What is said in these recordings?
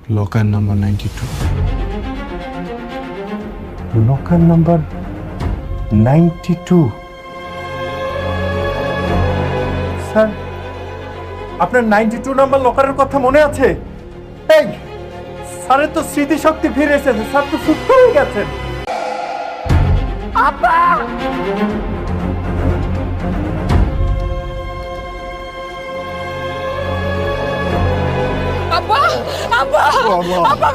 Locker number 92। Locker number 92। Sir, আপনার 92 number লকারের কথা মনে আছে? এই স্যারের তো স্মৃতিশক্তি ফিরে এসেছে, স্যার তো সুস্থ হয়ে গেছেন। আপা! আব্বা আব্বা আব্বা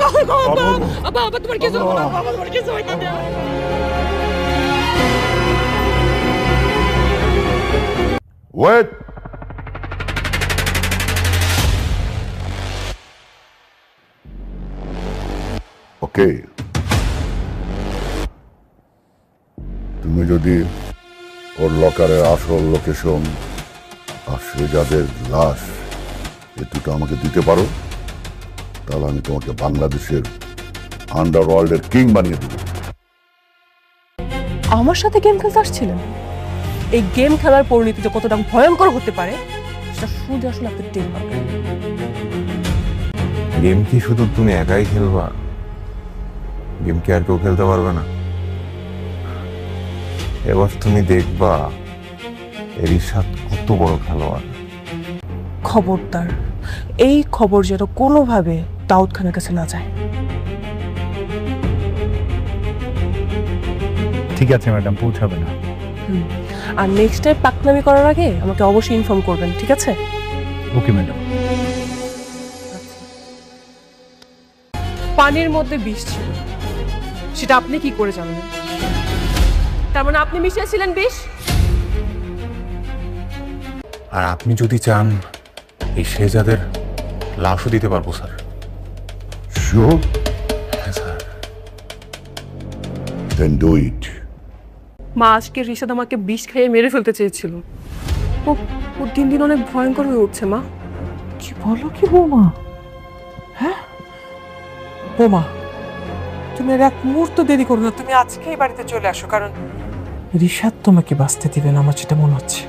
আব্বা আব্বা তোমার কিছু হবে না, আব্বা তোমার কিছু হইতে না। ওয়েট, ওকে, তুমি যদি ওর লকারের আসল লোকেশন আর সে যাদের লাশ এই দুটো আমাকে দিতে পারো, তাহলে আমি তোমাকে বাংলাদেশের আন্ডারওয়ার্ল্ডের কিং বানিয়ে দেবো। আমার সাথে গেম খেলতে আসছিলেন? এই গেম খেলার পরিণতি যে কতটা ভয়ঙ্কর হতে পারে সেটা শুধু আসলে আপনি টের পাবেন। গেম কি শুধু তুমি একাই খেলবা? গেম কি আর কেউ খেলতে পারবে না? এবার তুমি দেখবা রিশাদ কত বড় খেলোয়াড়। খবরদার, এই খবর যেন কোনোভাবে দাউদ খানের কাছে না যায়। ঠিক আছে ম্যাডাম, পৌঁছাবে না। আর নেক্সট টাইম পাকনামি করার আগে আমাকে অবশ্যই ইনফর্ম করবেন, ঠিক আছে? Okay madam. পানির মধ্যে বিষ ছিল, সেটা আপনি কি করে জানলেন? তার মানে আপনি মিশিয়েছিলেন বিষ? আর আপনি যদি চান এই শেহজাদের লাশও দিতে পারবো স্যার। শিওর? হ্যাঁ স্যার। Then do it. মা আজকে রিশাদ আমাকে বিষ খাইয়ে মেরে ফেলতে চেয়েছিল। ও দিন দিন অনেক ভয়ঙ্কর হয়ে উঠছে মা। কি বলো কি বৌমা? হ্যাঁ বৌমা, তুমি আর এক মুহূর্ত দেরি করো না, তুমি আজকেই বাড়িতে চলে আসো, কারণ রিশাদ তোমাকে বাঁচতে দিবে না, আমার যেটা মনে হচ্ছে।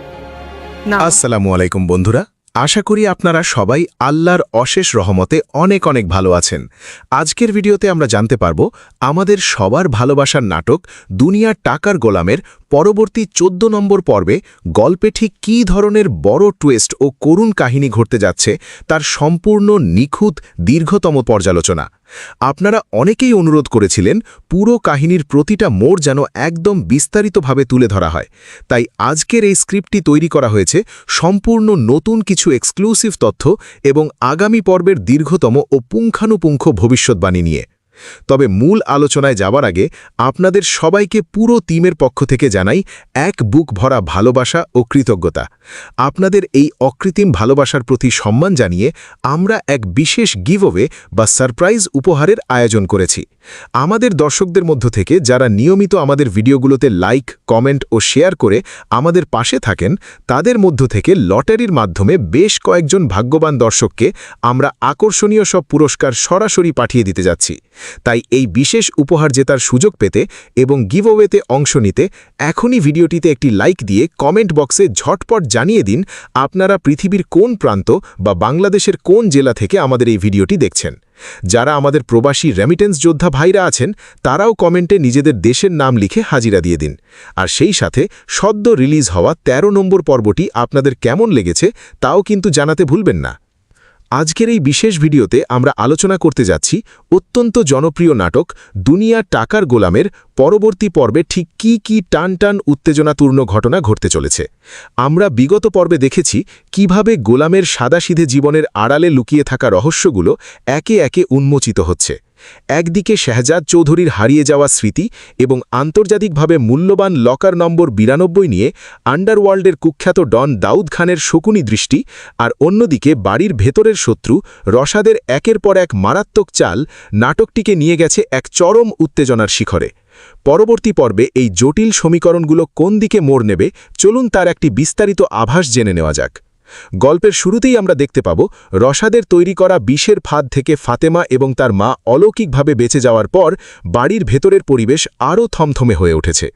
না, আসসালামু আলাইকুম বন্ধুরা, আশা করি আপনারা সবাই আল্লাহর অশেষ রহমতে অনেক অনেক ভালো আছেন। আজকের ভিডিওতে আমরা জানতে পারব আমাদের সবার ভালোবাসার নাটক দুনিয়ার টাকার গোলামের পরবর্তী 14 নম্বর পর্বে গল্পে ঠিক কী ধরনের বড় টুইস্ট ও করুণ কাহিনী ঘটতে যাচ্ছে তার সম্পূর্ণ নিখুঁত দীর্ঘতম পর্যালোচনা। আপনারা অনেকেই অনুরোধ করেছিলেন পুরো কাহিনীর প্রতিটা মোড় যেন একদম বিস্তারিতভাবে তুলে ধরা হয়, তাই আজকের এই স্ক্রিপ্টটি তৈরি করা হয়েছে সম্পূর্ণ নতুন কিছু এক্সক্লুসিভ তথ্য এবং আগামী পর্বের দীর্ঘতম ও পুঙ্খানুপুঙ্খ ভবিষ্যৎবাণী নিয়ে। তবে মূল আলোচনায় যাবার আগে আপনাদের সবাইকে পুরো টিমের পক্ষ থেকে জানাই এক বুক ভরা ভালোবাসা ও কৃতজ্ঞতা। আপনাদের এই অকৃত্রিম ভালোবাসার প্রতি সম্মান জানিয়ে আমরা এক বিশেষ গিভঅ্যাওয়ে বা সারপ্রাইজ উপহারের আয়োজন করেছি। আমাদের দর্শকদের মধ্য থেকে যারা নিয়মিত আমাদের ভিডিওগুলোতে লাইক, কমেন্ট ও শেয়ার করে আমাদের পাশে থাকেন, তাদের মধ্য থেকে লটারির মাধ্যমে বেশ কয়েকজন ভাগ্যবান দর্শককে আমরা আকর্ষণীয় সব পুরস্কার সরাসরি পাঠিয়ে দিতে যাচ্ছি। তাই এই বিশেষ উপহার জেতার সুযোগ পেতে এবং গিভঅ্যাওয়েতে অংশ নিতে এখনই ভিডিওটিতে একটি লাইক দিয়ে কমেন্ট বক্সে ঝটপট জানিয়ে দিন আপনারা পৃথিবীর কোন প্রান্ত বা বাংলাদেশের কোন জেলা থেকে আমাদের এই ভিডিওটি দেখছেন। যারা আমাদের প্রবাসী রেমিটেন্স যোদ্ধা ভাইরা আছেন তারাও কমেন্টে নিজেদের দেশের নাম লিখে হাজিরা দিয়ে দিন। আর সেই সাথে সদ্য রিলিজ হওয়া 13 নম্বর পর্বটি আপনাদের কেমন লেগেছে তাও কিন্তু জানাতে ভুলবেন না। আজকের এই বিশেষ ভিডিওতে আমরা আলোচনা করতে যাচ্ছি অত্যন্ত জনপ্রিয় নাটক দুনিয়া টাকার গোলামের পরবর্তী পর্বে ঠিক কী কী টান টান উত্তেজনাপূর্ণ ঘটনা ঘটতে চলেছে। আমরা বিগত পর্বে দেখেছি কিভাবে গোলামের সাদাসিধে জীবনের আড়ালে লুকিয়ে থাকা রহস্যগুলো একে একে উন্মোচিত হচ্ছে। একদিকে শেহজাদ চৌধুরীর হারিয়ে যাওয়া স্মৃতি এবং আন্তর্জাতিকভাবে মূল্যবান লকার নম্বর 92 নিয়ে আন্ডারওয়ার্ল্ডের কুখ্যাত ডন দাউদ খানের শকুনি দৃষ্টি, আর অন্যদিকে বাড়ির ভেতরের শত্রু রশাদের একের পর এক মারাত্মক চাল নাটকটিকে নিয়ে গেছে এক চরম উত্তেজনার শিখরে। পরবর্তী পর্বে এই জটিল সমীকরণগুলো কোন দিকে মোড় নেবে, চলুন তার একটি বিস্তারিত আভাস জেনে নেওয়া যাক। গল্পের শুরুতেই আমরা দেখতে পাব রশাদের তৈরি করা বিষের ফাঁদ থেকে ফাতেমা এবং তার মা অলৌকিকভাবে বেঁচে যাওয়ার পর বাড়ির ভেতরের পরিবেশ আরও থমথমে হয়ে উঠেছে।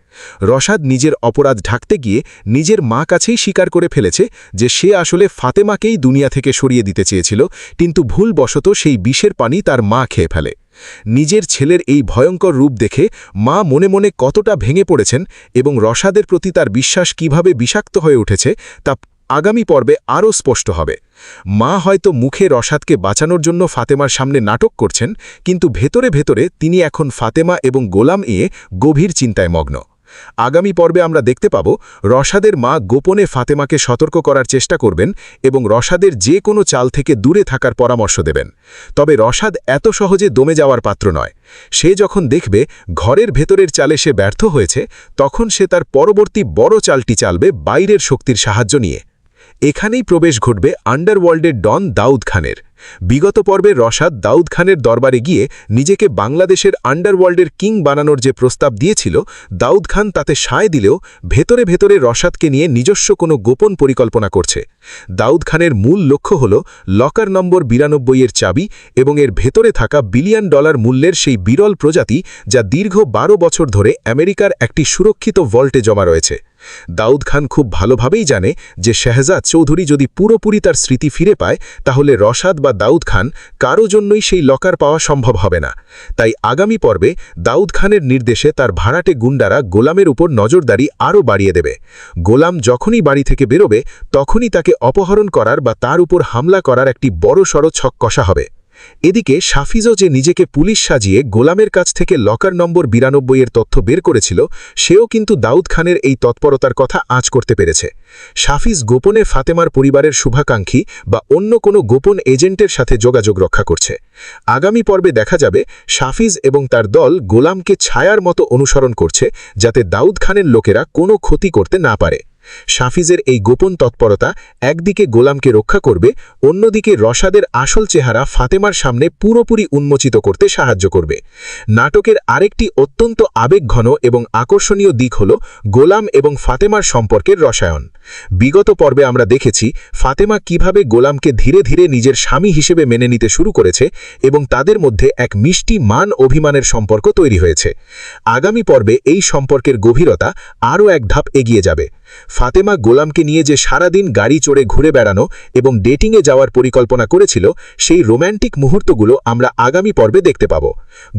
রশাদ নিজের অপরাধ ঢাকতে গিয়ে নিজের মা কাছেই স্বীকার করে ফেলেছে যে সে আসলে ফাতেমাকেই দুনিয়া থেকে সরিয়ে দিতে চেয়েছিল, কিন্তু ভুলবশত সেই বিষের পানি তার মা খেয়ে ফেলে। নিজের ছেলের এই ভয়ঙ্কর রূপ দেখে মা মনে মনে কতটা ভেঙে পড়েছেন এবং রশাদের প্রতি তার বিশ্বাস কিভাবে বিষাক্ত হয়ে উঠেছে তা আগামী পর্বে আরও স্পষ্ট হবে। মা হয়তো মুখে রশাদকে বাঁচানোর জন্য ফাতেমার সামনে নাটক করছেন, কিন্তু ভেতরে ভেতরে তিনি এখন ফাতেমা এবং গোলাম নিয়ে গভীর চিন্তায় মগ্ন। আগামী পর্বে আমরা দেখতে পাব রশাদের মা গোপনে ফাতেমাকে সতর্ক করার চেষ্টা করবেন এবং রশাদের যে কোনো চাল থেকে দূরে থাকার পরামর্শ দেবেন। তবে রশাদ এত সহজে দমে যাওয়ার পাত্র নয়। সে যখন দেখবে ঘরের ভেতরের চালে সে ব্যর্থ হয়েছে, তখন সে তার পরবর্তী বড় চালটি চালবে বাইরের শক্তির সাহায্য নিয়ে। এখানেই প্রবেশ ঘটবে আন্ডারওয়ার্ল্ডের ডন দাউদ খানের। বিগত পর্বে রশাদ দাউদ খানের দরবারে গিয়ে নিজেকে বাংলাদেশের আন্ডারওয়ার্ল্ডের কিং বানানোর যে প্রস্তাব দিয়েছিল, দাউদ খান তাতে সায় দিলেও ভেতরে ভেতরে রশাদকে নিয়ে নিজস্ব কোনো গোপন পরিকল্পনা করছে। দাউদ খানের মূল লক্ষ্য হল লকার নম্বর 92-এর চাবি এবং এর ভেতরে থাকা $1 বিলিয়ন মূল্যের সেই বিরল প্রজাতি যা দীর্ঘ 12 বছর ধরে আমেরিকার একটি সুরক্ষিত ভল্টে জমা রয়েছে। দাউদ খান খুব ভালোভাবেই জানে যে শেহজাদ চৌধুরী যদি পুরোপুরি তার স্মৃতি ফিরে পায়, তাহলে রশাদ বা দাউদ খান কারো জন্যই সেই লকার পাওয়া সম্ভব হবে না। তাই আগামী পর্বে দাউদ খানের নির্দেশে তার ভাড়াটে গুন্ডারা গোলামের উপর নজরদারি আরও বাড়িয়ে দেবে। গোলাম যখনই বাড়ি থেকে বেরোবে, তখনই তাকে অপহরণ করার বা তার উপর হামলা করার একটি বড়সড় ছক কষা হবে। এদিকে সাফিজও যে নিজেকে পুলিশ সাজিয়ে গোলামের কাছ থেকে লকার নম্বর 92-এর তথ্য বের করেছিল, সেও কিন্তু দাউদ খানের এই তৎপরতার কথা আঁচ করতে পেরেছে। সাফিজ গোপনে ফাতেমার পরিবারের শুভাকাঙ্ক্ষী বা অন্য কোনো গোপন এজেন্টের সাথে যোগাযোগ রক্ষা করছে। আগামী পর্বে দেখা যাবে সাফিজ এবং তার দল গোলামকে ছায়ার মতো অনুসরণ করছে, যাতে দাউদ খানের লোকেরা কোনো ক্ষতি করতে না পারে। সাফিজের এই গোপন তৎপরতা একদিকে গোলামকে রক্ষা করবে, অন্যদিকে রশাদের আসল চেহারা ফাতেমার সামনে পুরোপুরি উন্মোচিত করতে সাহায্য করবে। নাটকের আরেকটি অত্যন্ত আবেগঘন এবং আকর্ষণীয় দিক হল গোলাম এবং ফাতেমার সম্পর্কের রসায়ন। বিগত পর্বে আমরা দেখেছি ফাতেমা কিভাবে গোলামকে ধীরে ধীরে নিজের স্বামী হিসেবে মেনে নিতে শুরু করেছে এবং তাদের মধ্যে এক মিষ্টি মান অভিমানের সম্পর্ক তৈরি হয়েছে। আগামী পর্বে এই সম্পর্কের গভীরতা আরও এক ধাপ এগিয়ে যাবে। ফাতেমা গোলামকে নিয়ে যে সারাদিন গাড়ি চড়ে ঘুরে বেড়ানো এবং ডেটিংয়ে যাওয়ার পরিকল্পনা করেছিল, সেই রোম্যান্টিক মুহূর্তগুলো আমরা আগামী পর্বে দেখতে পাব।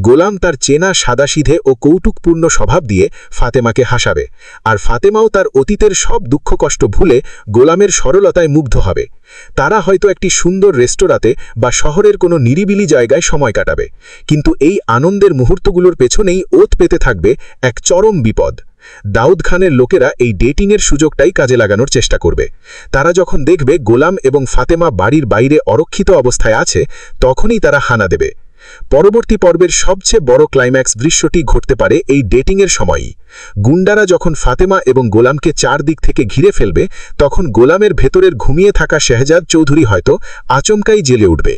গোলাম তার চেনা সাদাসিধে ও কৌতুকপূর্ণ স্বভাব দিয়ে ফাতেমাকে হাসাবে, আর ফাতেমাও তার অতীতের সব দুঃখ কষ্ট ভুলে গোলামের সরলতায় মুগ্ধ হবে। তারা হয়তো একটি সুন্দর রেস্তোরাঁতে বা শহরের কোনো নিরিবিলি জায়গায় সময় কাটাবে, কিন্তু এই আনন্দের মুহূর্তগুলোর পেছনেই ওত পেতে থাকবে এক চরম বিপদ। দাউদ খানের লোকেরা এই ডেটিংয়ের সুযোগটাই কাজে লাগানোর চেষ্টা করবে। তারা যখন দেখবে গোলাম এবং ফাতেমা বাড়ির বাইরে অরক্ষিত অবস্থায় আছে, তখনই তারা হানা দেবে। পরবর্তী পর্বের সবচেয়ে বড় ক্লাইম্যাক্স দৃশ্যটি ঘটতে পারে এই ডেটিংয়ের সময়ই। গুন্ডারা যখন ফাতেমা এবং গোলামকে চারদিক থেকে ঘিরে ফেলবে, তখন গোলামের ভেতরের ঘুমিয়ে থাকা শেহজাদ চৌধুরী হয়তো আচমকাই জেলে উঠবে।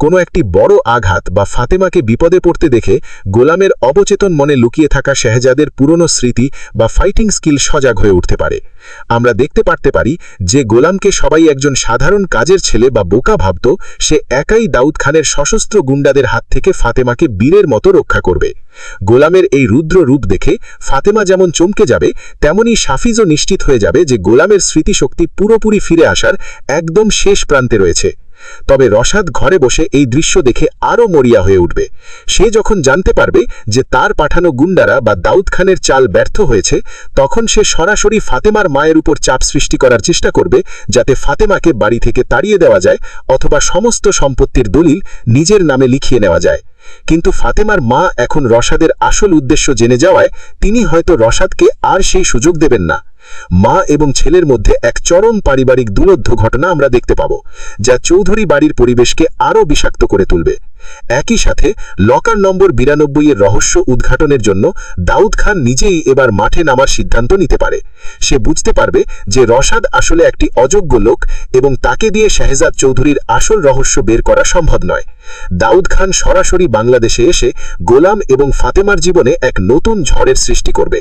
কোনো একটি বড় আঘাত বা ফাতেমাকে বিপদে পড়তে দেখে গোলামের অবচেতন মনে লুকিয়ে থাকা শেহজাদের পুরনো স্মৃতি বা ফাইটিং স্কিল সজাগ হয়ে উঠতে পারে। আমরা দেখতে পারতে পারি যে গোলামকে সবাই একজন সাধারণ কাজের ছেলে বা বোকা ভাবত, সে একাই দাউদ খানের সশস্ত্র গুন্ডাদের হাত থেকে ফাতেমাকে বীরের মতো রক্ষা করবে। গোলামের এই রুদ্র রূপ দেখে ফাতেমা যেমন চমকে যাবে, তেমনি সাফিজও নিশ্চিত হয়ে যাবে যে গোলামের স্মৃতিশক্তি পুরোপুরি ফিরে আসার একদম শেষ প্রান্তে রয়েছে। তবে রশাদ ঘরে বসে এই দৃশ্য দেখে আরও মরিয়া হয়ে উঠবে। সে যখন জানতে পারবে যে তার পাঠানো গুন্ডারা বা দাউদ খানের চাল ব্যর্থ হয়েছে, তখন সে সরাসরি ফাতেমার মায়ের উপর চাপ সৃষ্টি করার চেষ্টা করবে, যাতে ফাতেমাকে বাড়ি থেকে তাড়িয়ে দেওয়া যায় অথবা সমস্ত সম্পত্তির দলিল নিজের নামে লিখিয়ে নেওয়া যায়। কিন্তু ফাতেমার মা এখন রশাদের আসল উদ্দেশ্য জেনে যাওয়ায় তিনি হয়তো রশাদকে আর সেই সুযোগ দেবেন না। মা এবং ছেলের মধ্যে এক চরম পারিবারিক দুরন্ত ঘটনা আমরা দেখতে পাব, যা চৌধুরী বাড়ির পরিবেশকে আরও বিষাক্ত করে তুলবে। একই সাথে লকার নম্বর 92-এর রহস্য উদ্ঘাটনের জন্য দাউদ খান নিজেই এবার মাঠে নামার সিদ্ধান্ত নিতে পারে। সে বুঝতে পারবে যে রশাদ আসলে একটি অযোগ্য লোক এবং তাকে দিয়ে শেহজাদ চৌধুরীর আসল রহস্য বের করা সম্ভব নয়। দাউদ খান সরাসরি বাংলাদেশে এসে গোলাম এবং ফাতেমার জীবনে এক নতুন ঝড়ের সৃষ্টি করবে।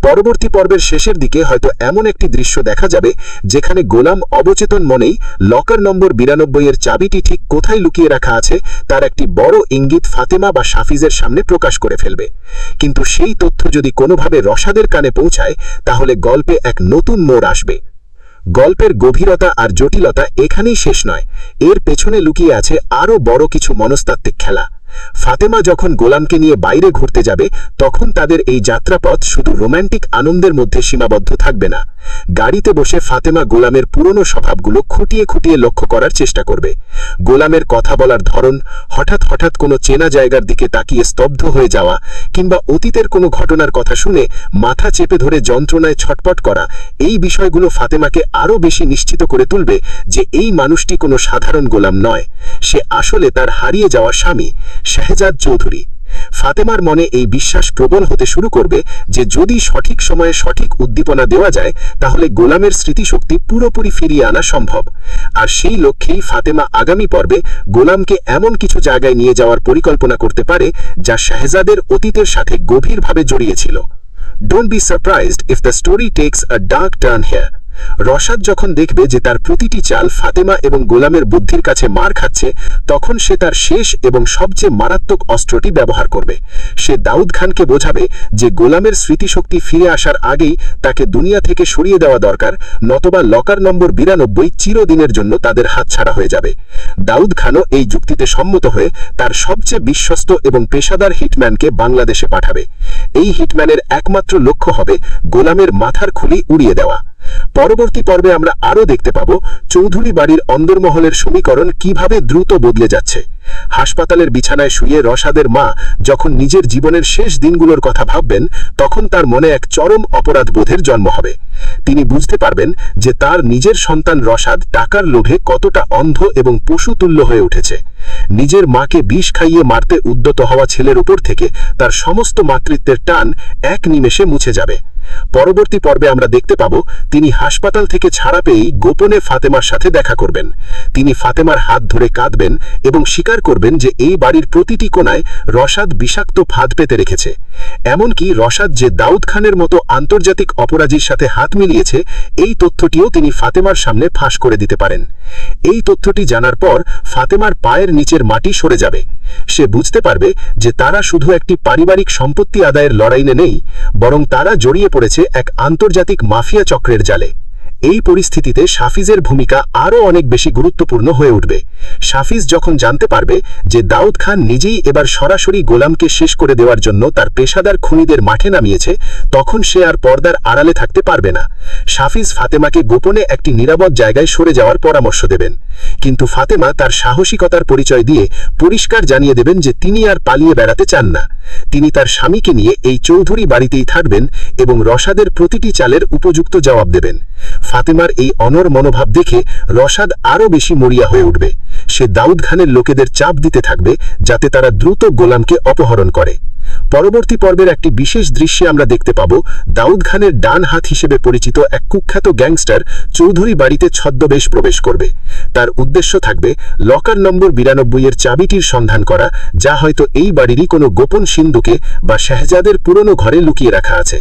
পরবর্তী পর্বের শেষের দিকে হয়তো এমন একটি দৃশ্য দেখা যাবে যেখানে গোলাম অবচেতন মনেই লকার নম্বর 92 এর চাবিটি ঠিক কোথায় লুকিয়ে রাখা আছে তার একটি বড় ইঙ্গিত ফাতেমা বা শাফিজের সামনে প্রকাশ করে ফেলবে। কিন্তু সেই তথ্য যদি কোনোভাবে রশাদের কানে পৌঁছায় তাহলে গল্পে এক নতুন মোড় আসবে। গল্পের গভীরতা আর জটিলতা এখানেই শেষ নয়, এর পেছনে লুকিয়ে আছে আরও বড় কিছু মনস্তাত্ত্বিক খেলা। ফাতেমা যখন গোলামকে নিয়ে বাইরে ঘুরতে যাবে তখন তাদের এই যাত্রাপথ শুধু রোম্যান্টিক আনন্দের মধ্যে সীমাবদ্ধ থাকবে না। গাড়িতে বসে ফাতেমা গোলামের পুরনো স্বভাবগুলো খুঁটিয়ে খুঁটিয়ে লক্ষ্য করার চেষ্টা করবে। গোলামের কথা বলার ধরন, হঠাৎ হঠাৎ কোনো চেনা জায়গার দিকে তাকিয়ে স্তব্ধ হয়ে যাওয়া, কিংবা অতীতের কোনো ঘটনার কথা শুনে মাথা চেপে ধরে যন্ত্রণায় ছটপট করা, এই বিষয়গুলো ফাতেমাকে আরও বেশি নিশ্চিত করে তুলবে যে এই মানুষটি কোনো সাধারণ গোলাম নয়, সে আসলে তার হারিয়ে যাওয়া স্বামী শাহজাদ চৌধুরী। ফাতেমার মনে এই বিশ্বাস প্রবল হতে শুরু করবে যে যদি সঠিক সময়ে সঠিক উদ্দীপনা দেওয়া যায় তাহলে গোলামের স্মৃতিশক্তি পুরোপুরি ফিরিয়ে আনা সম্ভব। আর সেই লক্ষ্যেই ফাতেমা আগামী পর্বে গোলামকে এমন কিছু জায়গায় নিয়ে যাওয়ার পরিকল্পনা করতে পারে যা শাহজাদের অতীতের সাথে গভীরভাবে জড়িয়েছিল। Don't be surprised if the story takes a dark turn here. রশাদ যখন দেখবে যে তার প্রতিটি চাল ফাতেমা এবং গোলামের বুদ্ধির কাছে মার খাচ্ছে তখন সে তার শেষ এবং সবচেয়ে মারাত্মক অস্ত্রটি ব্যবহার করবে। সে দাউদ খানকে বোঝাবে যে গোলামের স্মৃতিশক্তি ফিরে আসার আগেই তাকে দুনিয়া থেকে সরিয়ে দেওয়া দরকার, নতবা লকার নম্বর 92 চিরদিনের জন্য তাদের হাতছাড়া হয়ে যাবে। দাউদ খানও এই যুক্তিতে সম্মত হয়ে তার সবচেয়ে বিশ্বস্ত এবং পেশাদার হিটম্যানকে বাংলাদেশে পাঠাবে। এই হিটম্যানের একমাত্র লক্ষ্য হবে গোলামের মাথার খুলি উড়িয়ে দেওয়া। পরবর্তী পর্বে আমরা আরও দেখতে পাব চৌধুরী বাড়ির অন্দরমহলের সমীকরণ কিভাবে দ্রুত বদলে যাচ্ছে। হাসপাতালের বিছানায় শুয়ে রশাদের মা যখন নিজের জীবনের শেষ দিনগুলোর কথা ভাববেন তখন তার মনে এক চরম অপরাধ বোধের জন্ম হবে। তিনি বুঝতে পারবেন যে তার নিজের সন্তান রশাদ টাকার লোভে কতটা অন্ধ এবং পশুতুল্য হয়ে উঠেছে। নিজের মাকে বিষ খাইয়ে মারতে উদ্যত হওয়া ছেলের উপর থেকে তার সমস্ত মাতৃত্বের টান এক নিমেষে মুছে যাবে। পরবর্তী পর্বে আমরা দেখতে পাব তিনি হাসপাতাল থেকে ছাড়া পেয়েই গোপনে ফাতেমার সাথে দেখা করবেন। তিনি ফাতেমার হাত ধরে কাঁদবেন এবং স্বীকার করবেন যে এই বাড়ির প্রতিটি কোণায় রশাদ বিষাক্ত ফাঁদ পেতে রেখেছে। এমনকি রশাদ যে দাউদ খানের মতো আন্তর্জাতিক অপরাধীর সাথে হাত মিলিয়েছে এই তথ্যটিও তিনি ফাতেমার সামনে ফাঁস করে দিতে পারেন। এই তথ্যটি জানার পর ফাতেমার পায়ের নিচের মাটি সরে যাবে। সে বুঝতে পারবে যে তারা শুধু একটি পারিবারিক সম্পত্তি আদায়ের লড়াইয়ে নেই, বরং তারা জড়িয়ে পড়েছে এক আন্তর্জাতিক মাফিয়া চক্রের জালে। এই পরিস্থিতিতে শাফিজের ভূমিকা আরও অনেক বেশি গুরুত্বপূর্ণ হয়ে উঠবে। শাফিজ যখন জানতে পারবে যে দাউদ খান নিজেই এবার সরাসরি গোলামকে শেষ করে দেওয়ার জন্য তার পেশাদার খুনিদের মাঠে নামিয়েছে তখন সে আর পর্দার আড়ালে থাকতে পারবে না। শাফিজ ফাতেমাকে গোপনে একটি নিরাপদ জায়গায় সরে যাওয়ার পরামর্শ দেবেন, কিন্তু ফাতেমা তার সাহসিকতার পরিচয় দিয়ে পরিষ্কার জানিয়ে দেবেন যে তিনি আর পালিয়ে বেড়াতে চান না। তিনি তার স্বামীকে নিয়ে এই চৌধুরী বাড়িতেই থাকবেন এবং রশাদের প্রতিটি চালের উপযুক্ত জবাব দেবেন। ফাতেমার এই অনড় মনোভাব দেখে রশাদ আরও বেশি মরিয়া হয়ে উঠবে। সে দাউদ খানের লোকেদের চাপ দিতে থাকবে যাতে তারা দ্রুত গোলামকে অপহরণ করে। পরবর্তী পর্বের একটি বিশেষ দৃশ্যে আমরা দেখতে পাব দাউদ খানের ডান হাত হিসেবে পরিচিত এক কুখ্যাত গ্যাংস্টার চৌধুরী বাড়িতে ছদ্মবেশ প্রবেশ করবে। তার উদ্দেশ্য থাকবে লকার নম্বর 92 এর চাবিটির সন্ধান করা, যা হয়তো এই বাড়িরই কোনো গোপন সিন্ধুকে বা শাহজাদের পুরনো ঘরে লুকিয়ে রাখা আছে।